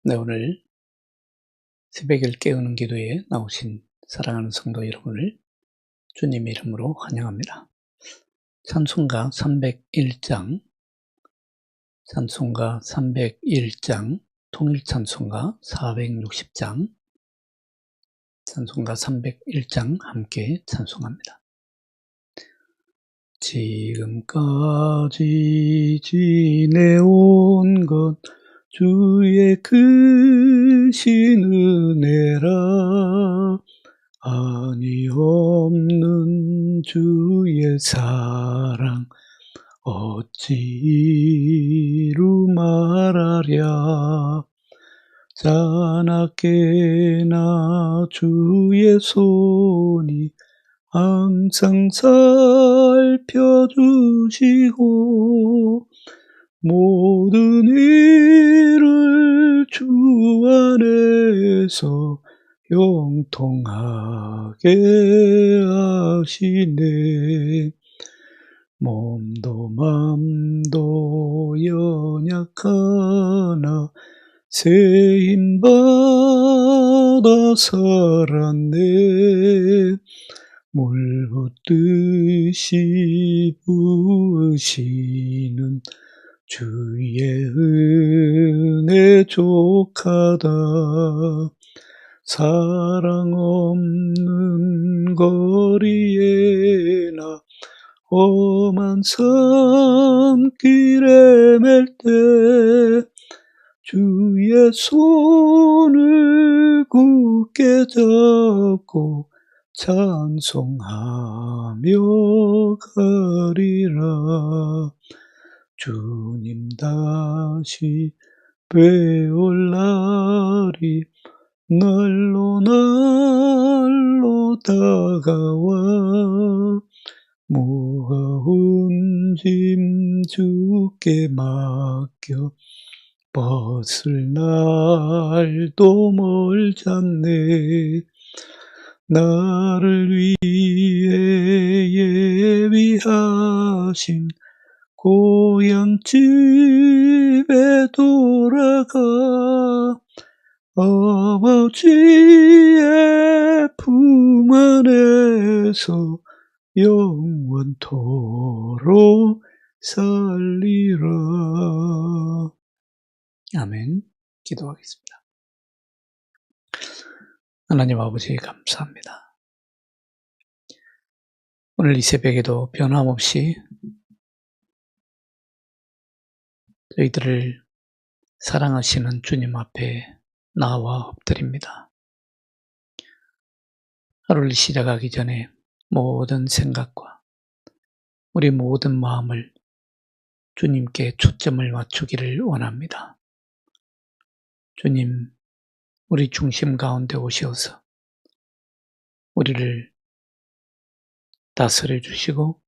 네, 오늘 새벽을 깨우는 기도에 나오신 사랑하는 성도 여러분을 주님의 이름으로 환영합니다. 찬송가 301장, 찬송가 301장, 통일찬송가 460장, 찬송가 301장 함께 찬송합니다. 지금까지 지내온 것 주의 크신 은혜라. 아니 없는 주의 사랑 어찌 이루 말하랴. 자나깨나 주의 손이 항상 살펴주시고 모든 일을 주 안에서 형통하게 하시네. 몸도 맘도 연약하나 새 힘받아 살았네. 물 붓듯이 부으시는 주의 은혜 족하다. 사랑 없는 거리에나 험한 산길에 맬 때 주의 손을 굳게 잡고 찬송하며 가리라. 주님 다시 뵈올 날이 날로 날로 다가와 무거운 짐 주께 맡겨 벗을 날도 멀잖네. 나를 위해 예비하신 고향집에 돌아가 아버지의 품 안에서 영원토록 살리라. 아멘. 기도하겠습니다. 하나님 아버지 감사합니다. 오늘 이 새벽에도 변함없이 저희들을 사랑하시는 주님 앞에 나와 엎드립니다. 하루를 시작하기 전에 모든 생각과 우리 모든 마음을 주님께 초점을 맞추기를 원합니다. 주님, 우리 중심 가운데 오셔서 우리를 다스려 주시고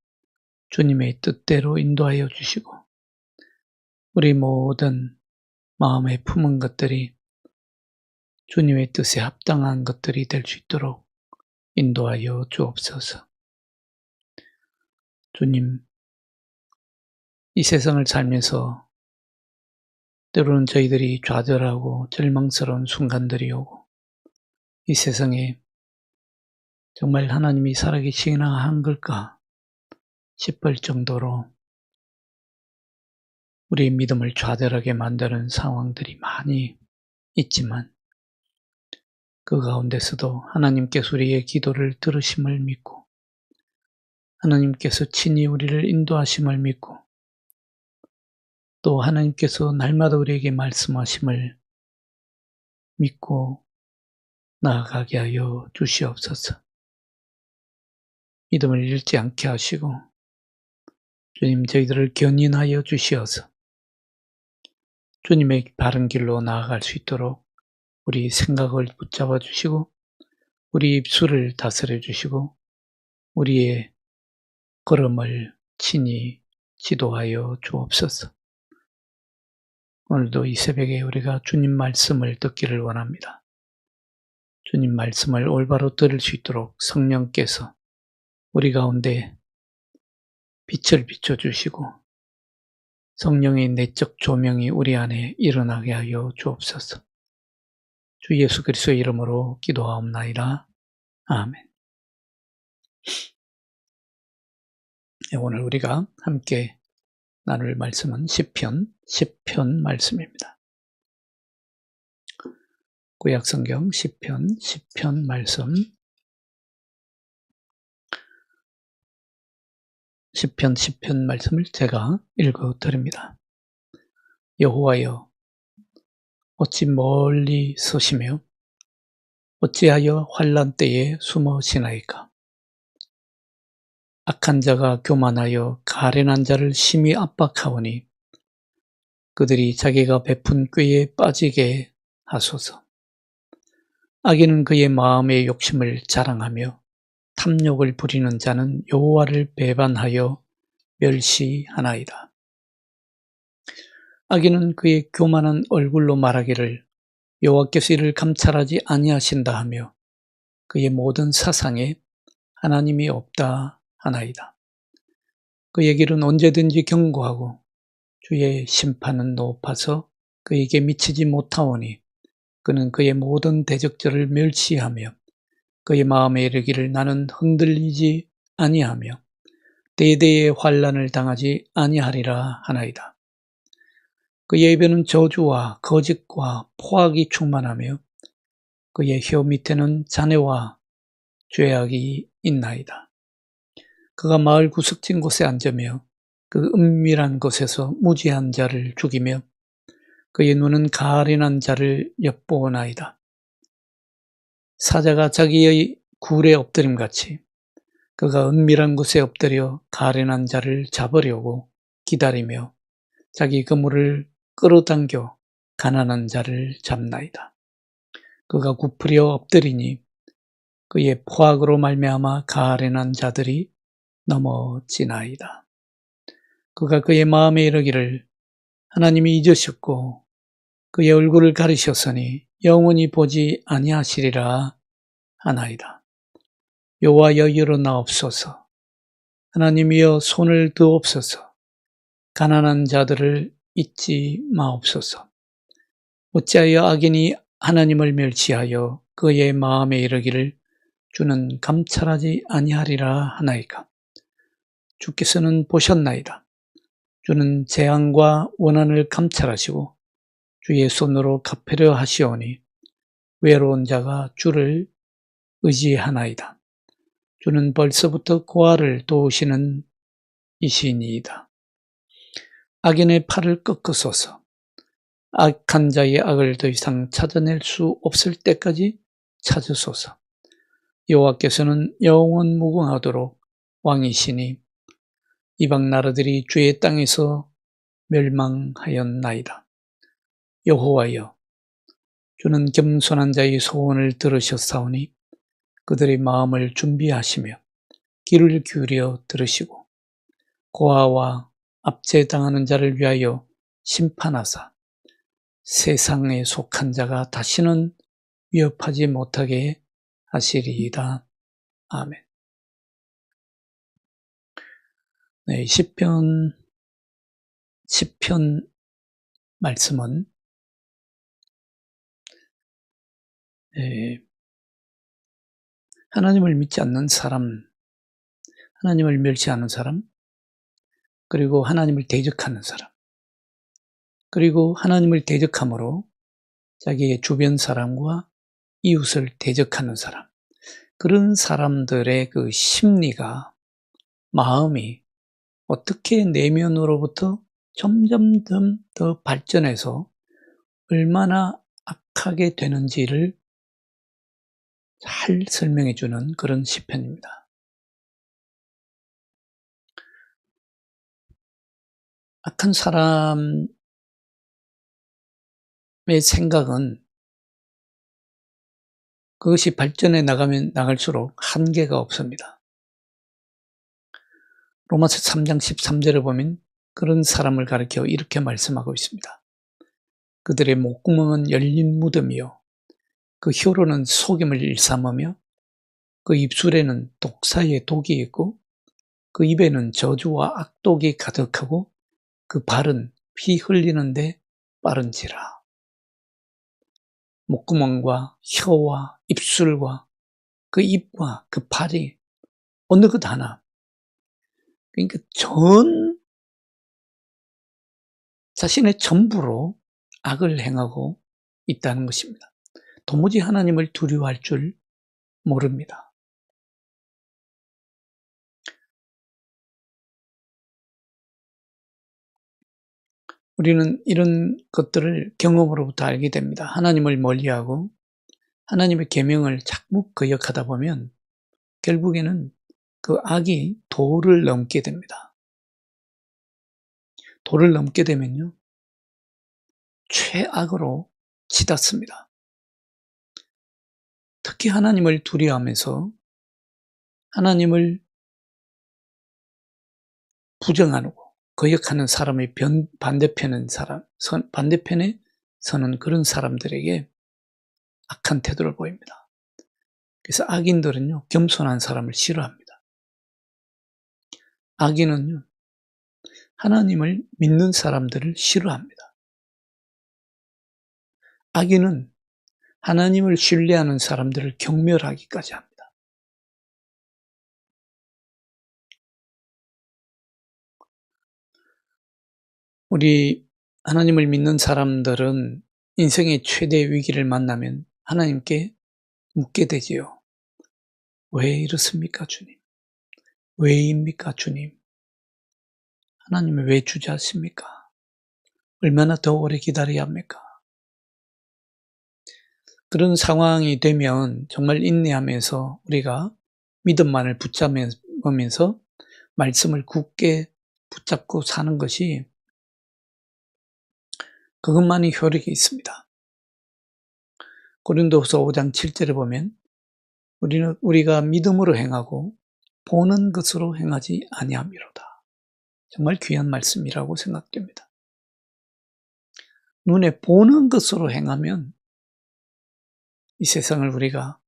주님의 뜻대로 인도하여 주시고 우리 모든 마음에 품은 것들이 주님의 뜻에 합당한 것들이 될 수 있도록 인도하여 주옵소서. 주님, 이 세상을 살면서 때로는 저희들이 좌절하고 절망스러운 순간들이 오고 이 세상에 정말 하나님이 살아계시나 한 걸까 싶을 정도로 우리의 믿음을 좌절하게 만드는 상황들이 많이 있지만 그 가운데서도 하나님께서 우리의 기도를 들으심을 믿고 하나님께서 친히 우리를 인도하심을 믿고 또 하나님께서 날마다 우리에게 말씀하심을 믿고 나아가게 하여 주시옵소서. 믿음을 잃지 않게 하시고 주님 저희들을 견인하여 주시어서 주님의 바른 길로 나아갈 수 있도록 우리 생각을 붙잡아 주시고 우리 입술을 다스려 주시고 우리의 걸음을 친히 지도하여 주옵소서. 오늘도 이 새벽에 우리가 주님 말씀을 듣기를 원합니다. 주님 말씀을 올바로 들을 수 있도록 성령께서 우리 가운데 빛을 비춰주시고 성령의 내적 조명이 우리 안에 일어나게 하여 주옵소서. 주 예수 그리스도의 이름으로 기도하옵나이다. 아멘. 네, 오늘 우리가 함께 나눌 말씀은 시편 말씀입니다. 구약성경 시편 말씀. 시편 말씀을 제가 읽어 드립니다. 여호와여, 어찌 멀리 서시며 어찌하여 환난 때에 숨으시나이까? 악한 자가 교만하여 가련한 자를 심히 압박하오니 그들이 자기가 베푼 꾀에 빠지게 하소서. 악인은 그의 마음의 욕심을 자랑하며 탐욕을 부리는 자는 여호와를 배반하여 멸시하나이다. 악인은 그의 교만한 얼굴로 말하기를 여호와께서 이를 감찰하지 아니하신다 하며 그의 모든 사상에 하나님이 없다 하나이다. 그의 길은 언제든지 견고하고 주의 심판은 높아서 그에게 미치지 못하오니 그는 그의 모든 대적자를 멸시하며 그의 마음에 이르기를 나는 흔들리지 아니하며 대대의 환난을 당하지 아니하리라 하나이다. 그의 입에는 저주와 거짓과 포악이 충만하며 그의 혀 밑에는 잔해와 죄악이 있나이다. 그가 마을 구석진 곳에 앉으며 그 은밀한 곳에서 무지한 자를 죽이며 그의 눈은 가련한 자를 엿보나이다. 사자가 자기의 굴에 엎드림같이 그가 은밀한 곳에 엎드려 가련한 자를 잡으려고 기다리며 자기 그물을 끌어당겨 가난한 자를 잡나이다. 그가 굽으려 엎드리니 그의 포악으로 말미암아 가련한 자들이 넘어지나이다. 그가 그의 마음에 이르기를 하나님이 잊으셨고 그의 얼굴을 가리셨으니 영원히 보지 아니하시리라 하나이다. 여호와여 일어나옵소서. 하나님이여 손을 드옵소서. 가난한 자들을 잊지 마옵소서. 어찌하여 악인이 하나님을 멸시하여 그의 마음에 이르기를 주는 감찰하지 아니하리라 하나이까? 주께서는 보셨나이다. 주는 재앙과 원한을 감찰하시고 주의 손으로 갚으려 하시오니 외로운 자가 주를 의지하나이다. 주는 벌써부터 고아를 도우시는 이시니이다. 악인의 팔을 꺾으소서. 악한 자의 악을 더 이상 찾아낼 수 없을 때까지 찾으소서. 여호와께서는 영원 무궁하도록 왕이시니 이방 나라들이 주의 땅에서 멸망하였나이다. 여호와여, 주는 겸손한 자의 소원을 들으셨사오니 그들의 마음을 준비하시며 귀를 기울여 들으시고 고아와 압제당하는 자를 위하여 심판하사 세상에 속한 자가 다시는 위협하지 못하게 하시리이다. 아멘. 네, 시편 말씀은 하나님을 믿지 않는 사람, 하나님을 멸시하는 사람, 그리고 하나님을 대적하는 사람, 그리고 하나님을 대적함으로 자기의 주변 사람과 이웃을 대적하는 사람, 그런 사람들의 그 심리가, 마음이 어떻게 내면으로부터 점점점 더 발전해서 얼마나 악하게 되는지를 잘 설명해 주는 그런 시편입니다. 악한 사람의 생각은 그것이 발전해 나가면 나갈수록 한계가 없습니다. 로마서 3장 13절에 보면 그런 사람을 가리켜 이렇게 말씀하고 있습니다. 그들의 목구멍은 열린 무덤이요 그 혀로는 속임을 일삼으며 그 입술에는 독사의 독이 있고 그 입에는 저주와 악독이 가득하고 그 발은 피 흘리는데 빠른지라. 목구멍과 혀와 입술과 그 입과 그 팔이 어느 것 하나, 그러니까 자신의 전부로 악을 행하고 있다는 것입니다. 도무지 하나님을 두려워할 줄 모릅니다. 우리는 이런 것들을 경험으로부터 알게 됩니다. 하나님을 멀리하고 하나님의 계명을 자꾸 거역하다 보면 결국에는 그 악이 도를 넘게 됩니다. 도를 넘게 되면요, 최악으로 치닫습니다. 특히 하나님을 두려워하면서 하나님을 부정하고 거역하는 사람의 반대편에 서는 그런 사람들에게 악한 태도를 보입니다. 그래서 악인들은요, 겸손한 사람을 싫어합니다. 악인은요, 하나님을 믿는 사람들을 싫어합니다. 악인은 하나님을 신뢰하는 사람들을 경멸하기까지 합니다. 우리 하나님을 믿는 사람들은 인생의 최대 위기를 만나면 하나님께 묻게 되지요. 왜 이렇습니까, 주님? 왜입니까, 주님? 하나님은 왜 주저하십니까? 얼마나 더 오래 기다려야 합니까? 그런 상황이 되면 정말 인내하면서 우리가 믿음만을 붙잡으면서 말씀을 굳게 붙잡고 사는 것이, 그것만이 효력이 있습니다. 고린도후서 5장 7절에 보면 우리가 믿음으로 행하고 보는 것으로 행하지 아니함이로다. 정말 귀한 말씀이라고 생각됩니다. 눈에 보는 것으로 행하면 이 세상을 우리가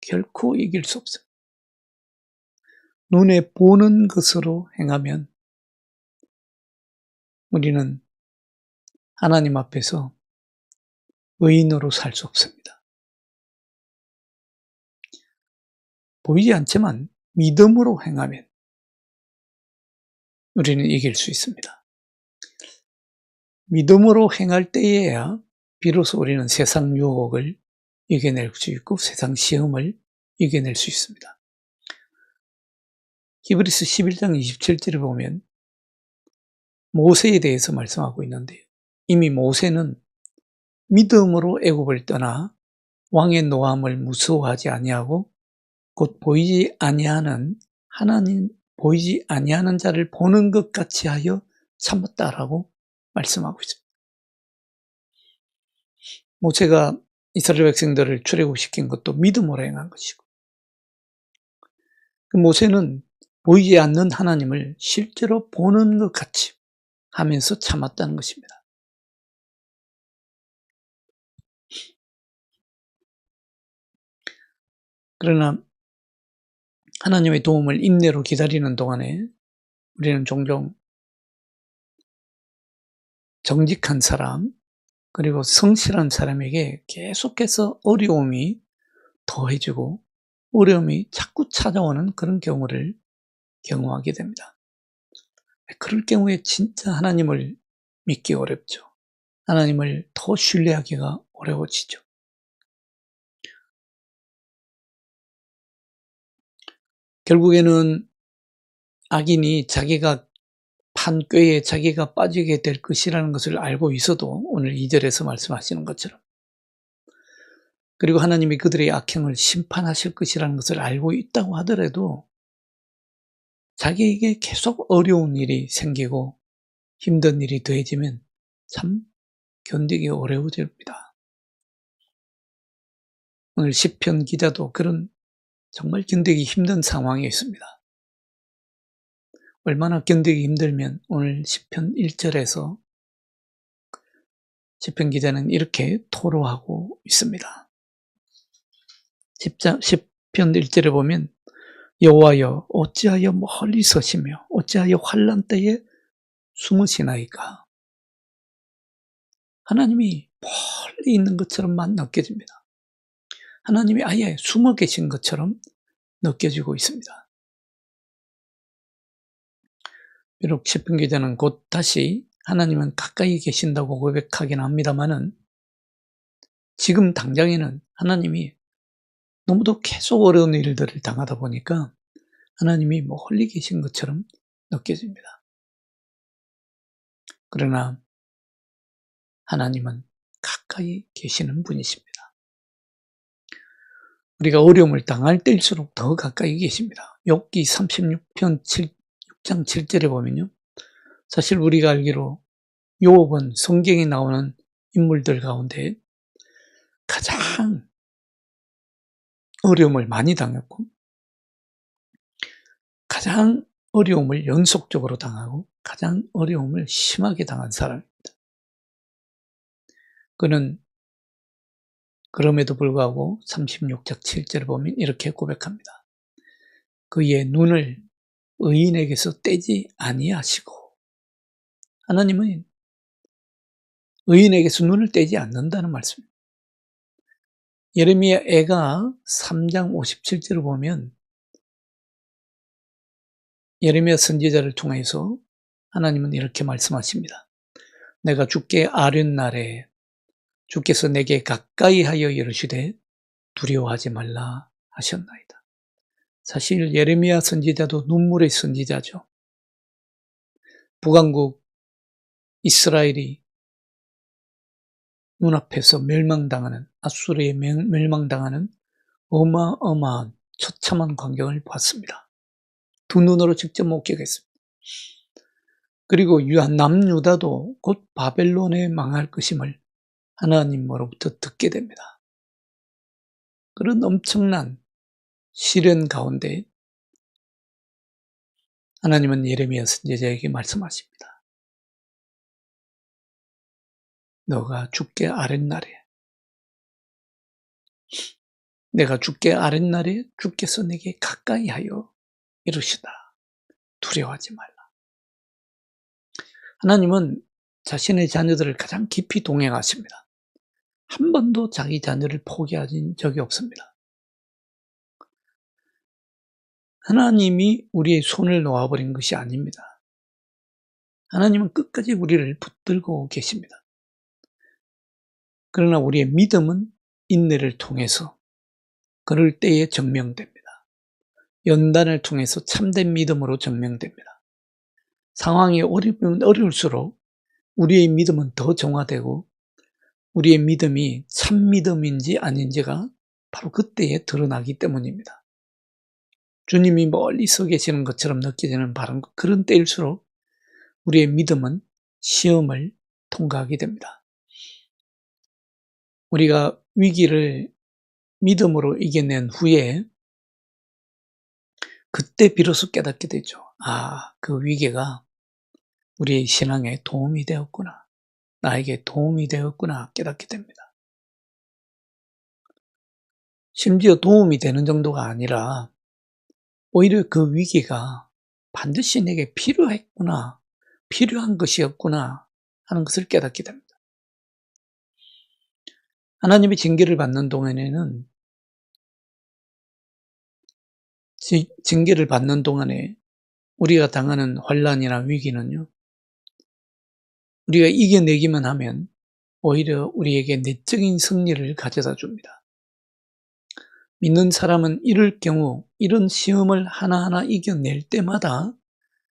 결코 이길 수 없어요. 눈에 보는 것으로 행하면 우리는 하나님 앞에서 의인으로 살 수 없습니다. 보이지 않지만 믿음으로 행하면 우리는 이길 수 있습니다. 믿음으로 행할 때에야 비로소 우리는 세상 유혹을 이겨낼 수 있고 세상 시험을 이겨낼 수 있습니다. 히브리서 11장 27절에 보면 모세에 대해서 말씀하고 있는데요. 이미 모세는 믿음으로 애굽을 떠나 왕의 노함을 무서워하지 아니하고 곧 보이지 아니하는 자를 보는 것 같이 하여 참았다라고 말씀하고 있습니다. 모세가 이스라엘 백성들을 출애굽시킨 것도 믿음으로 행한 것이고, 모세는 보이지 않는 하나님을 실제로 보는 것 같이 하면서 참았다는 것입니다. 그러나 하나님의 도움을 인내로 기다리는 동안에 우리는 종종 정직한 사람, 그리고 성실한 사람에게 계속해서 어려움이 더해지고 어려움이 자꾸 찾아오는 그런 경우를 경험하게 됩니다. 그럴 경우에 진짜 하나님을 믿기 어렵죠. 하나님을 더 신뢰하기가 어려워지죠. 결국에는 악인이 자기가 판 꾀에 자기가 빠지게 될 것이라는 것을 알고 있어도 오늘 2절에서 말씀하시는 것처럼, 그리고 하나님이 그들의 악행을 심판하실 것이라는 것을 알고 있다고 하더라도 자기에게 계속 어려운 일이 생기고 힘든 일이 더해지면 참 견디기 어려워집니다. 오늘 시편 기자도 그런 정말 견디기 힘든 상황에 있습니다. 얼마나 견디기 힘들면 오늘 시편 1절에서 시편 기자는 이렇게 토로하고 있습니다. 시편 1절에 보면 여호와여 어찌하여 멀리 서시며 어찌하여 환난 때에 숨으시나이까. 하나님이 멀리 있는 것처럼만 느껴집니다. 하나님이 아예 숨어 계신 것처럼 느껴지고 있습니다. 비록 시편기자는 곧 다시 하나님은 가까이 계신다고 고백하긴 합니다만은 지금 당장에는 하나님이 너무도 계속 어려운 일들을 당하다 보니까 하나님이 멀리 계신 것처럼 느껴집니다. 그러나 하나님은 가까이 계시는 분이십니다. 우리가 어려움을 당할 때일수록 더 가까이 계십니다. 욥기 36편 6장 7절에 보면요. 사실 우리가 알기로 욥은 성경에 나오는 인물들 가운데 가장 어려움을 많이 당했고 가장 어려움을 연속적으로 당하고 가장 어려움을 심하게 당한 사람입니다. 그는 그럼에도 불구하고 36장 7절을 보면 이렇게 고백합니다. 그의 눈을 의인에게서 떼지 아니하시고 하나님은 의인에게서 눈을 떼지 않는다는 말씀입니다. 예레미야 애가 3장 57절을 보면 예레미야 선지자를 통해서 하나님은 이렇게 말씀하십니다. 내가 주께 아뢰는 날에 주께서 내게 가까이 하여 이르시되 두려워하지 말라 하셨나이다. 사실 예레미야 선지자도 눈물의 선지자죠. 북왕국 이스라엘이 눈앞에서 멸망당하는 아수르에 멸망당하는 어마어마한 처참한 광경을 봤습니다. 두 눈으로 직접 목격했습니다. 그리고 남유다도 곧 바벨론에 망할 것임을 하나님으로부터 듣게 됩니다. 그런 엄청난 시련 가운데 하나님은 예레미야 선지자에게 말씀하십니다. 너가 주께 아랫날에 내가 주께 아랫날에 주께서 내게 가까이 하여 이르시다. 두려워하지 말라. 하나님은 자신의 자녀들을 가장 깊이 동행하십니다. 한 번도 자기 자녀를 포기하신 적이 없습니다. 하나님이 우리의 손을 놓아버린 것이 아닙니다. 하나님은 끝까지 우리를 붙들고 계십니다. 그러나 우리의 믿음은 인내를 통해서 그럴 때에 증명됩니다. 연단을 통해서 참된 믿음으로 증명됩니다. 상황이 어려우면 어려울수록 우리의 믿음은 더 정화되고 우리의 믿음이 참 믿음인지 아닌지가 바로 그때에 드러나기 때문입니다. 주님이 멀리 서 계시는 것처럼 느껴지는 그런 때일수록 우리의 믿음은 시험을 통과하게 됩니다. 우리가 위기를 믿음으로 이겨낸 후에 그때 비로소 깨닫게 되죠. 그 위기가 우리의 신앙에 도움이 되었구나. 나에게 도움이 되었구나 깨닫게 됩니다. 심지어 도움이 되는 정도가 아니라 오히려 그 위기가 반드시 내게 필요했구나, 필요한 것이었구나 하는 것을 깨닫게 됩니다. 하나님의 징계를 받는 동안에는 징계를 받는 동안에 우리가 당하는 환난이나 위기는요, 우리가 이겨내기만 하면 오히려 우리에게 내적인 승리를 가져다 줍니다. 믿는 사람은 이럴 경우 이런 시험을 하나하나 이겨낼 때마다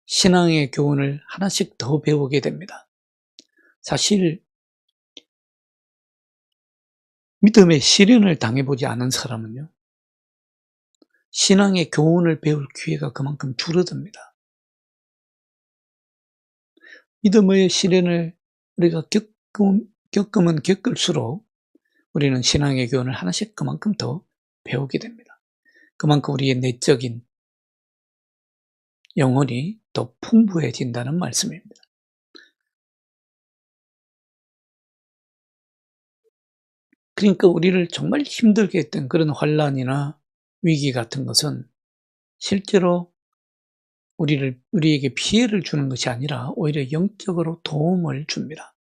신앙의 교훈을 하나씩 더 배우게 됩니다. 사실 믿음의 시련을 당해보지 않은 사람은요, 신앙의 교훈을 배울 기회가 그만큼 줄어듭니다. 믿음의 시련을 우리가 겪으면 겪을수록 우리는 신앙의 교훈을 하나씩 그만큼 더 배우게 됩니다. 그만큼 우리의 내적인 영혼이 더 풍부해진다는 말씀입니다. 그러니까 우리를 정말 힘들게 했던 그런 환난이나 위기 같은 것은 실제로 우리에게 피해를 주는 것이 아니라 오히려 영적으로 도움을 줍니다.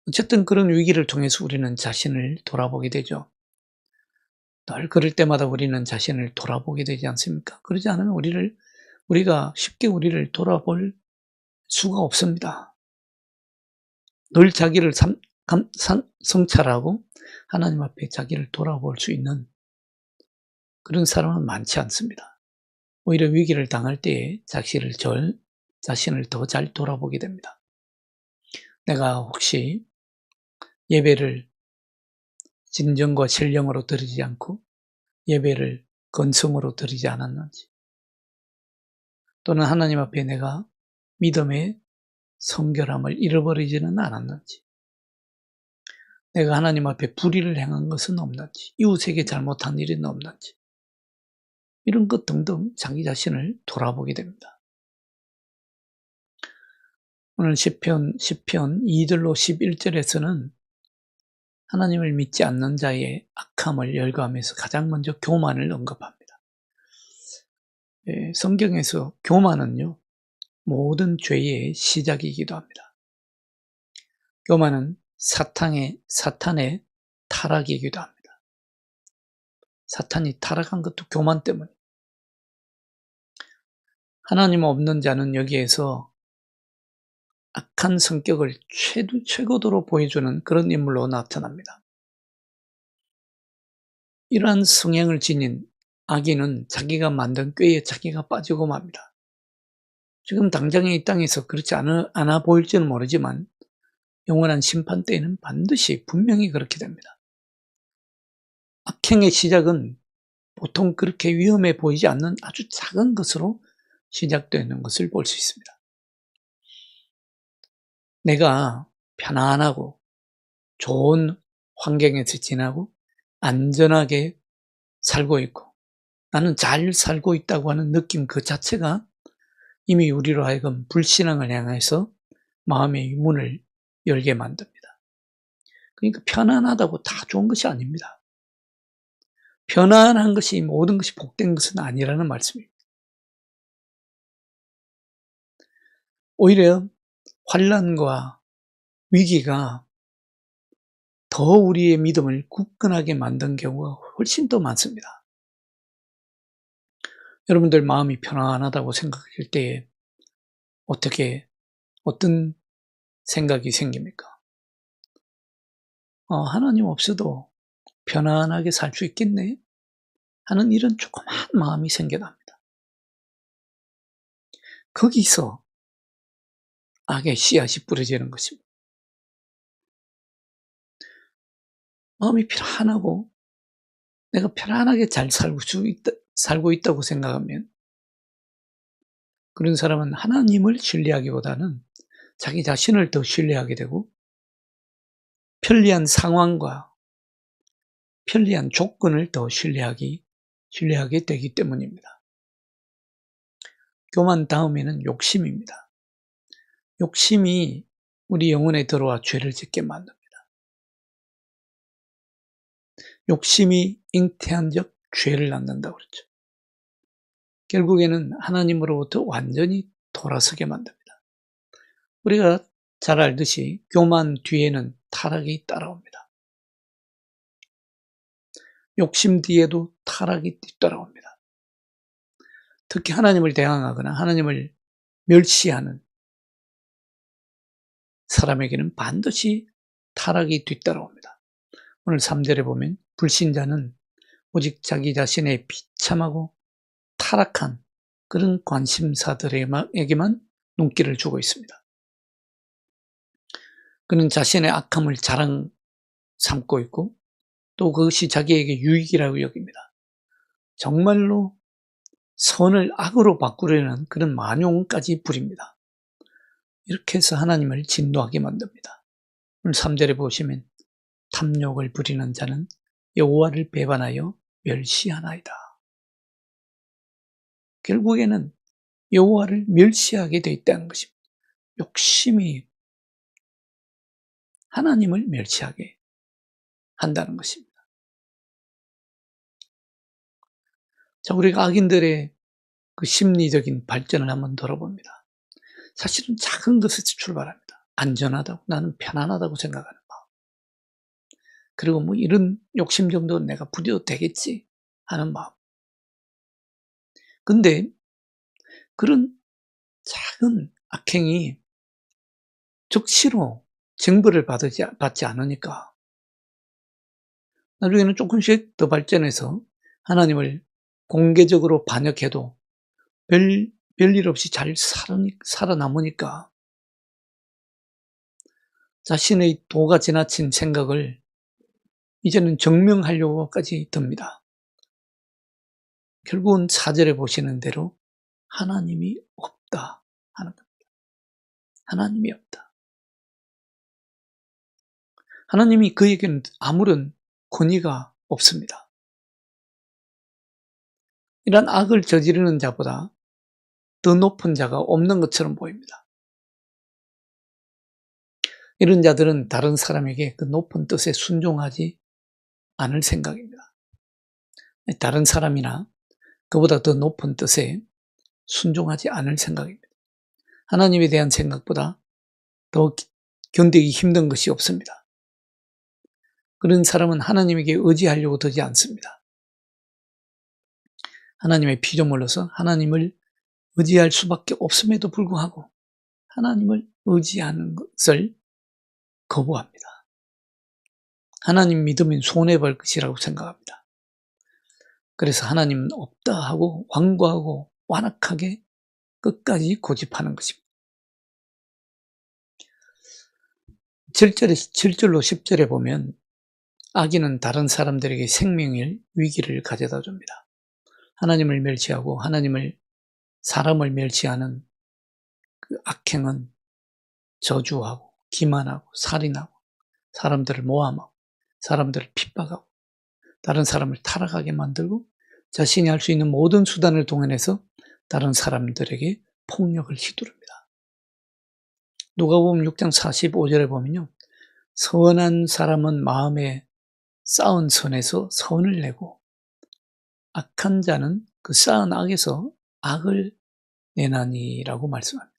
어쨌든 그런 위기를 통해서 우리는 자신을 돌아보게 되죠. 늘 그럴 때마다 우리는 자신을 돌아보게 되지 않습니까? 그러지 않으면 우리가 쉽게 우리를 돌아볼 수가 없습니다. 늘 자기를 성찰하고 하나님 앞에 자기를 돌아볼 수 있는 그런 사람은 많지 않습니다. 오히려 위기를 당할 때에 자신을 더 잘 돌아보게 됩니다. 내가 혹시 예배를 진정과 신령으로 드리지 않고 예배를 건성으로 드리지 않았는지, 또는 하나님 앞에 내가 믿음의 성결함을 잃어버리지는 않았는지, 내가 하나님 앞에 불의를 행한 것은 없는지, 이웃에게 잘못한 일은 없는지, 이런 것 등등 자기 자신을 돌아보게 됩니다. 오늘 시편 2절로 11절에서는 하나님을 믿지 않는 자의 악함을 열거하면서 가장 먼저 교만을 언급합니다. 성경에서 교만은요, 모든 죄의 시작이기도 합니다. 교만은 사탄의 타락이기도 합니다. 사탄이 타락한 것도 교만 때문입니다. 하나님 없는 자는 여기에서 악한 성격을 최고도로 보여주는 그런 인물로 나타납니다. 이러한 성향을 지닌 악인은 자기가 만든 꾀에 자기가 빠지고 맙니다. 지금 당장의 이 땅에서 그렇지 않아 보일지는 모르지만 영원한 심판 때에는 반드시 분명히 그렇게 됩니다. 악행의 시작은 보통 그렇게 위험해 보이지 않는 아주 작은 것으로 시작되는 것을 볼 수 있습니다. 내가 편안하고 좋은 환경에서 지나고 안전하게 살고 있고 나는 잘 살고 있다고 하는 느낌 그 자체가 이미 우리로 하여금 불신앙을 향해서 마음의 문을 열게 만듭니다. 그러니까 편안하다고 다 좋은 것이 아닙니다. 편안한 것이 모든 것이 복된 것은 아니라는 말씀입니다. 오히려 환난과 위기가 더 우리의 믿음을 굳건하게 만든 경우가 훨씬 더 많습니다. 여러분들 마음이 편안하다고 생각할 때에 어떤 생각이 생깁니까? 하나님 없어도 편안하게 살 수 있겠네 하는 이런 조그마한 마음이 생겨납니다. 거기서 악의 씨앗이 뿌려지는 것입니다. 마음이 편안하고 내가 편안하게 잘 살고 있다고 생각하면 그런 사람은 하나님을 신뢰하기보다는 자기 자신을 더 신뢰하게 되고 편리한 상황과 편리한 조건을 더 신뢰하게 되기 때문입니다. 교만 다음에는 욕심입니다. 욕심이 우리 영혼에 들어와 죄를 짓게 만듭니다. 욕심이 잉태한 적 죄를 낳는다고 그랬죠. 결국에는 하나님으로부터 완전히 돌아서게 만듭니다. 우리가 잘 알듯이 교만 뒤에는 타락이 따라옵니다. 욕심 뒤에도 타락이 뒤따라옵니다. 특히 하나님을 대항하거나 하나님을 멸시하는 사람에게는 반드시 타락이 뒤따라옵니다. 오늘 3절에 보면 불신자는 오직 자기 자신의 비참하고 타락한 그런 관심사들에게만 눈길을 주고 있습니다. 그는 자신의 악함을 자랑 삼고 있고 또 그것이 자기에게 유익이라고 여깁니다. 정말로 선을 악으로 바꾸려는 그런 만용까지 부립니다. 이렇게 해서 하나님을 진노하게 만듭니다. 오늘 3절에 보시면 탐욕을 부리는 자는 여호와를 배반하여 멸시하나이다. 결국에는 여호와를 멸시하게 돼 있다는 것입니다. 욕심이 하나님을 멸시하게 한다는 것입니다. 자, 우리가 악인들의 그 심리적인 발전을 한번 들어봅니다. 사실은 작은 것에서 출발합니다. 안전하다고, 나는 편안하다고 생각하는 마음. 그리고 뭐 이런 욕심 정도는 내가 부려도 되겠지 하는 마음. 근데 그런 작은 악행이 즉시로 징벌을 받지 않으니까 나중에는 조금씩 더 발전해서 하나님을 공개적으로 반역해도 별일 없이 잘 살아남으니까 자신의 도가 지나친 생각을 이제는 증명하려고까지 듭니다. 결국은 4절에 보시는 대로 하나님이 없다 하는 겁니다. 하나님이 없다. 하나님이 그에게는 아무런 권위가 없습니다. 이런 악을 저지르는 자보다 더 높은 자가 없는 것처럼 보입니다. 이런 자들은 다른 사람에게 그 높은 뜻에 순종하지 않을 생각입니다. 다른 사람이나 그보다 더 높은 뜻에 순종하지 않을 생각입니다. 하나님에 대한 생각보다 더 견디기 힘든 것이 없습니다. 그런 사람은 하나님에게 의지하려고 들지 않습니다. 하나님의 피조물로서 하나님을 의지할 수밖에 없음에도 불구하고 하나님을 의지하는 것을 거부합니다. 하나님 믿으면 손해볼 것이라고 생각합니다. 그래서 하나님은 없다 하고 완고하고 완악하게 끝까지 고집하는 것입니다. 7절로 10절에 보면 악인은 다른 사람들에게 생명의 위기를 가져다 줍니다. 하나님을 멸시하고 사람을 멸시하는 그 악행은 저주하고 기만하고 살인하고 사람들을 모함하고 사람들을 핍박하고 다른 사람을 타락하게 만들고 자신이 할 수 있는 모든 수단을 동원해서 다른 사람들에게 폭력을 휘두릅니다. 누가복음 6장 45절에 보면요. 선한 사람은 마음에 쌓은 선에서 선을 내고 악한 자는 그 쌓은 악에서 악을 내나니라고 말씀합니다.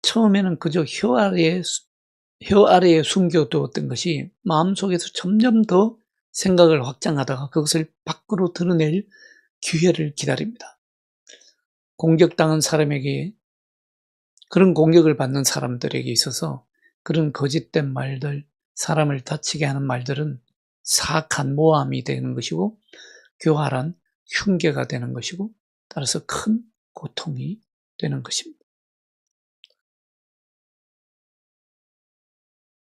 처음에는 그저 혀 아래에 숨겨두었던 것이 마음속에서 점점 더 생각을 확장하다가 그것을 밖으로 드러낼 기회를 기다립니다. 공격당한 사람에게, 그런 공격을 받는 사람들에게 있어서 그런 거짓된 말들, 사람을 다치게 하는 말들은 사악한 모함이 되는 것이고 교활한 흉계가 되는 것이고 따라서 큰 고통이 되는 것입니다.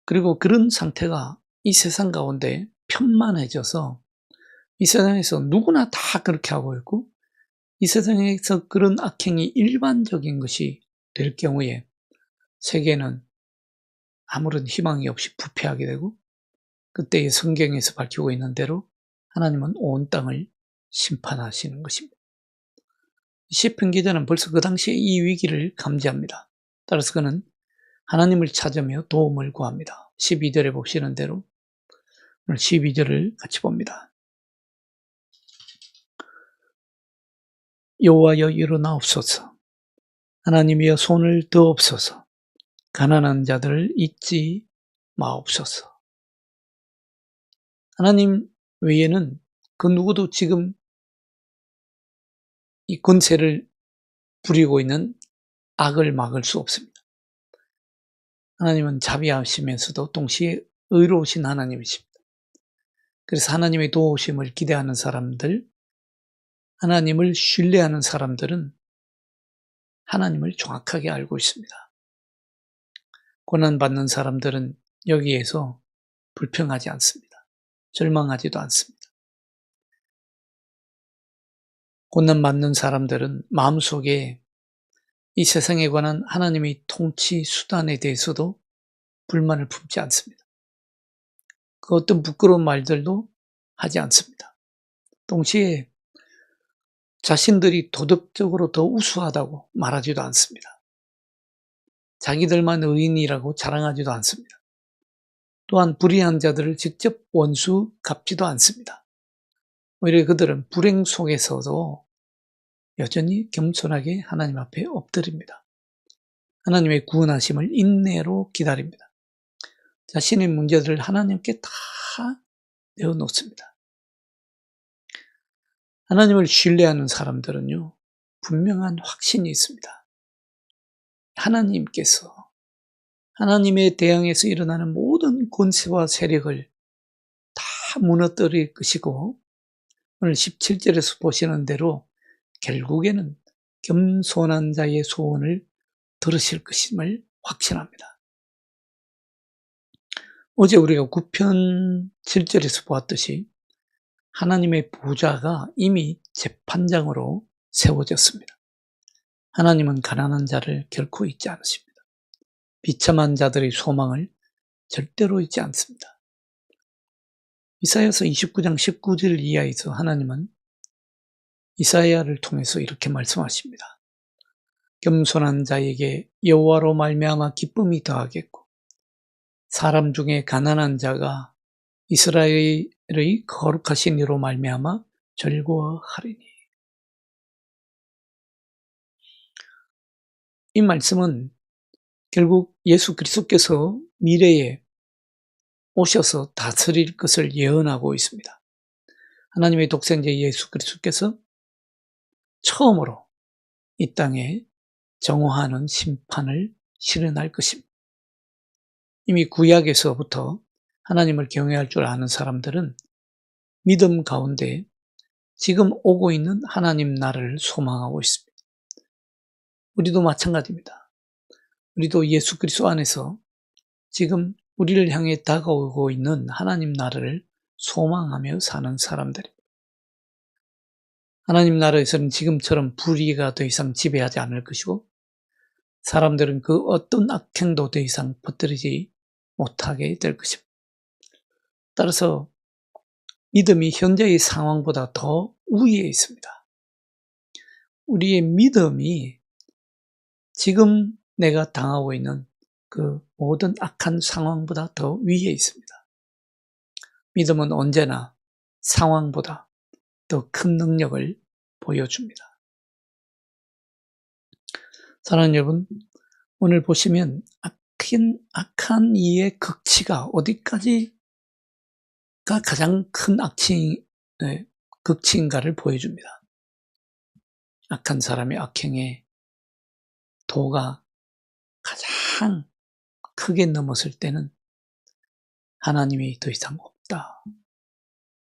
그리고 그런 상태가 이 세상 가운데 편만해져서 이 세상에서 누구나 다 그렇게 하고 있고 이 세상에서 그런 악행이 일반적인 것이 될 경우에 세계는 아무런 희망이 없이 부패하게 되고 그때의 성경에서 밝히고 있는 대로 하나님은 온 땅을 심판하시는 것입니다. 시편 기자는 벌써 그 당시에 이 위기를 감지합니다. 따라서 그는 하나님을 찾으며 도움을 구합니다. 12절에 보시는 대로 오늘 12절을 같이 봅니다. 여호와여 일어나옵소서. 하나님이여 손을 드옵소서. 가난한 자들을 잊지 마옵소서. 하나님 외에는 그 누구도 지금 이 권세를 부리고 있는 악을 막을 수 없습니다. 하나님은 자비하시면서도 동시에 의로우신 하나님이십니다. 그래서 하나님의 도우심을 기대하는 사람들, 하나님을 신뢰하는 사람들은 하나님을 정확하게 알고 있습니다. 고난받는 사람들은 여기에서 불평하지 않습니다. 절망하지도 않습니다. 고난받는 사람들은 마음속에 이 세상에 관한 하나님의 통치 수단에 대해서도 불만을 품지 않습니다. 그 어떤 부끄러운 말들도 하지 않습니다. 동시에 자신들이 도덕적으로 더 우수하다고 말하지도 않습니다. 자기들만 의인이라고 자랑하지도 않습니다. 또한 불의한 자들을 직접 원수 갚지도 않습니다. 오히려 그들은 불행 속에서도 여전히 겸손하게 하나님 앞에 엎드립니다. 하나님의 구원하심을 인내로 기다립니다. 자신의 문제들을 하나님께 다 내어놓습니다. 하나님을 신뢰하는 사람들은요, 분명한 확신이 있습니다. 하나님께서 하나님에 대항해서 일어나는 모든 권세와 세력을 다 무너뜨릴 것이고, 오늘 17절에서 보시는 대로 결국에는 겸손한 자의 소원을 들으실 것임을 확신합니다. 어제 우리가 9편 7절에서 보았듯이 하나님의 보좌가 이미 재판장으로 세워졌습니다. 하나님은 가난한 자를 결코 잊지 않으십니다. 비참한 자들의 소망을 절대로 잊지 않습니다. 이사야서 29장 19절 이하에서 하나님은 이사야를 통해서 이렇게 말씀하십니다. 겸손한 자에게 여호와로 말미암아 기쁨이 더하겠고 사람 중에 가난한 자가 이스라엘의 거룩하신 이로 말미암아 즐거워하리니. 이 말씀은 결국 예수 그리스도께서 미래에 오셔서 다스릴 것을 예언하고 있습니다. 하나님의 독생자 예수 그리스도께서 처음으로 이 땅에 정오하는 심판을 실현할 것입니다. 이미 구약에서부터 하나님을 경외할 줄 아는 사람들은 믿음 가운데 지금 오고 있는 하나님 나라를 소망하고 있습니다. 우리도 마찬가지입니다. 우리도 예수 그리스도 안에서 지금 우리를 향해 다가오고 있는 하나님 나라를 소망하며 사는 사람들입니다. 하나님 나라에서는 지금처럼 불의가 더 이상 지배하지 않을 것이고 사람들은 그 어떤 악행도 더 이상 퍼뜨리지 못하게 될 것입니다. 따라서 믿음이 현재의 상황보다 더 우위에 있습니다. 우리의 믿음이 지금 내가 당하고 있는 그 모든 악한 상황보다 더 위에 있습니다. 믿음은 언제나 상황보다 더 큰 능력을 보여줍니다. 사랑하는 여러분, 오늘 보시면 악한 이의 극치가 어디까지가 가장 큰 극치인가를 보여줍니다. 악한 사람의 악행에 도가 가장 크게 넘었을 때는 하나님이 더 이상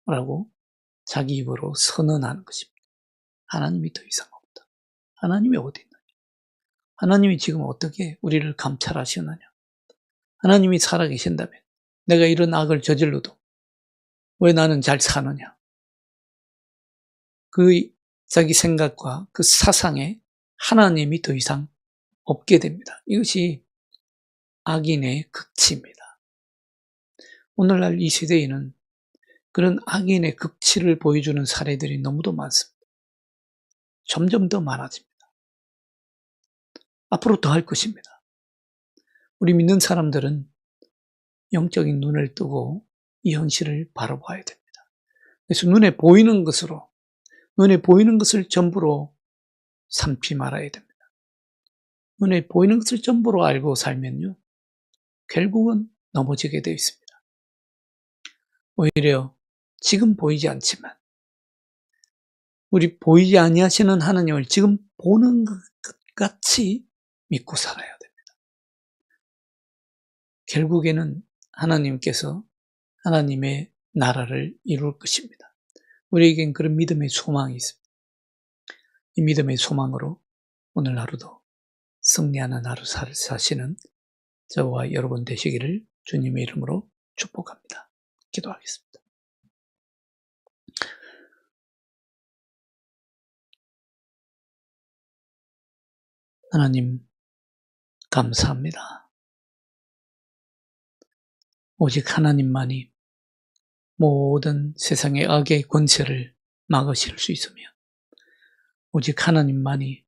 없다라고 자기 입으로 선언하는 것입니다. 하나님이 더 이상 없다. 하나님이 어디 있느냐? 하나님이 지금 어떻게 우리를 감찰하시느냐? 하나님이 살아계신다면 내가 이런 악을 저질러도 왜 나는 잘 사느냐? 그 자기 생각과 그 사상에 하나님이 더 이상 없게 됩니다. 이것이 악인의 극치입니다. 오늘날 이 시대에는 그런 악인의 극치를 보여주는 사례들이 너무도 많습니다. 점점 더 많아집니다. 앞으로 더 할 것입니다. 우리 믿는 사람들은 영적인 눈을 뜨고 이 현실을 바라봐야 됩니다. 그래서 눈에 보이는 것을 전부로 삼지 말아야 됩니다. 눈에 보이는 것을 전부로 알고 살면요, 결국은 넘어지게 되어 있습니다. 오히려 지금 보이지 않지만 우리 보이지 아니하시는 하나님을 지금 보는 것 같이 믿고 살아야 됩니다. 결국에는 하나님께서 하나님의 나라를 이룰 것입니다. 우리에겐 그런 믿음의 소망이 있습니다. 이 믿음의 소망으로 오늘 하루도 승리하는 하루 사시는 저와 여러분 되시기를 주님의 이름으로 축복합니다. 기도하겠습니다. 하나님, 감사합니다. 오직 하나님만이 모든 세상의 악의 권세를 막으실 수 있으며 오직 하나님만이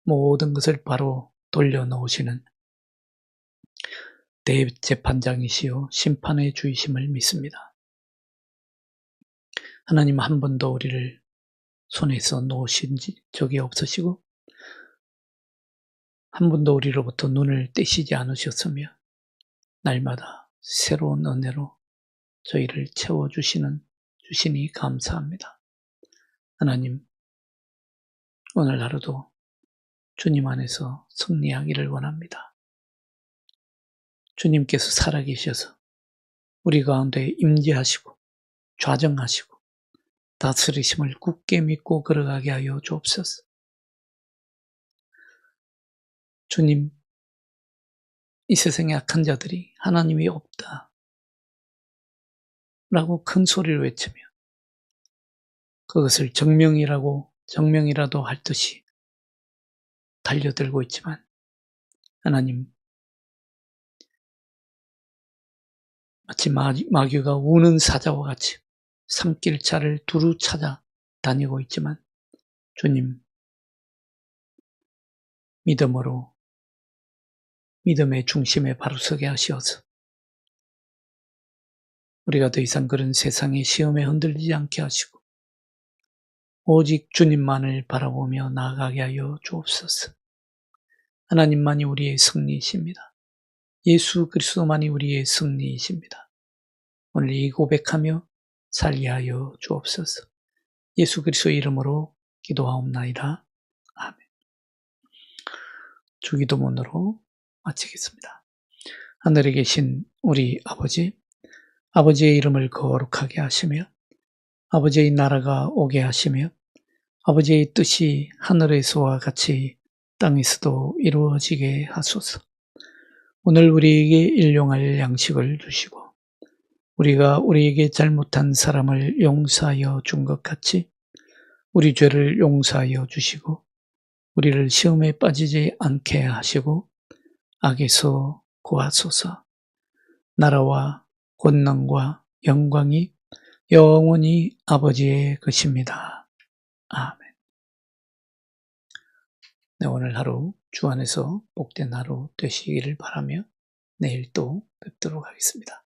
모든 것을 바로 돌려놓으시는 대재판장이시요 심판의 주이심을 믿습니다. 하나님, 한 번도 우리를 손에서 놓으신 적이 없으시고 한 번도 우리로부터 눈을 떼시지 않으셨으며 날마다 새로운 은혜로 저희를 주시니 감사합니다. 하나님, 오늘 하루도 주님 안에서 승리하기를 원합니다. 주님께서 살아계셔서 우리 가운데 임재하시고 좌정하시고 다스리심을 굳게 믿고 걸어가게 하여 주옵소서. 주님, 이 세상의 악한 자들이 하나님이 없다 라고 큰 소리를 외치며 그것을 정명이라도 할 듯이 달려들고 있지만 하나님, 마치 마귀가 우는 사자와 같이 산길차를 두루 찾아 다니고 있지만 주님, 믿음의 중심에 바로 서게 하시어서 우리가 더 이상 그런 세상의 시험에 흔들리지 않게 하시고 오직 주님만을 바라보며 나아가게 하여 주옵소서. 하나님만이 우리의 승리이십니다. 예수 그리스도만이 우리의 승리이십니다. 오늘 이 고백하며 살게 하여 주옵소서. 예수 그리스도의 이름으로 기도하옵나이다. 아멘. 주기도문으로 마치겠습니다. 하늘에 계신 우리 아버지, 아버지의 이름을 거룩하게 하시며 아버지의 나라가 오게 하시며 아버지의 뜻이 하늘에서와 같이 땅에서도 이루어지게 하소서. 오늘 우리에게 일용할 양식을 주시고 우리가 우리에게 잘못한 사람을 용서하여 준 것 같이 우리 죄를 용서하여 주시고 우리를 시험에 빠지지 않게 하시고 악에서 구하소서. 나라와 권능과 영광이 영원히 아버지의 것입니다. 아멘. 네, 오늘 하루 주 안에서 복된 하루 되시기를 바라며 내일 또 뵙도록 하겠습니다.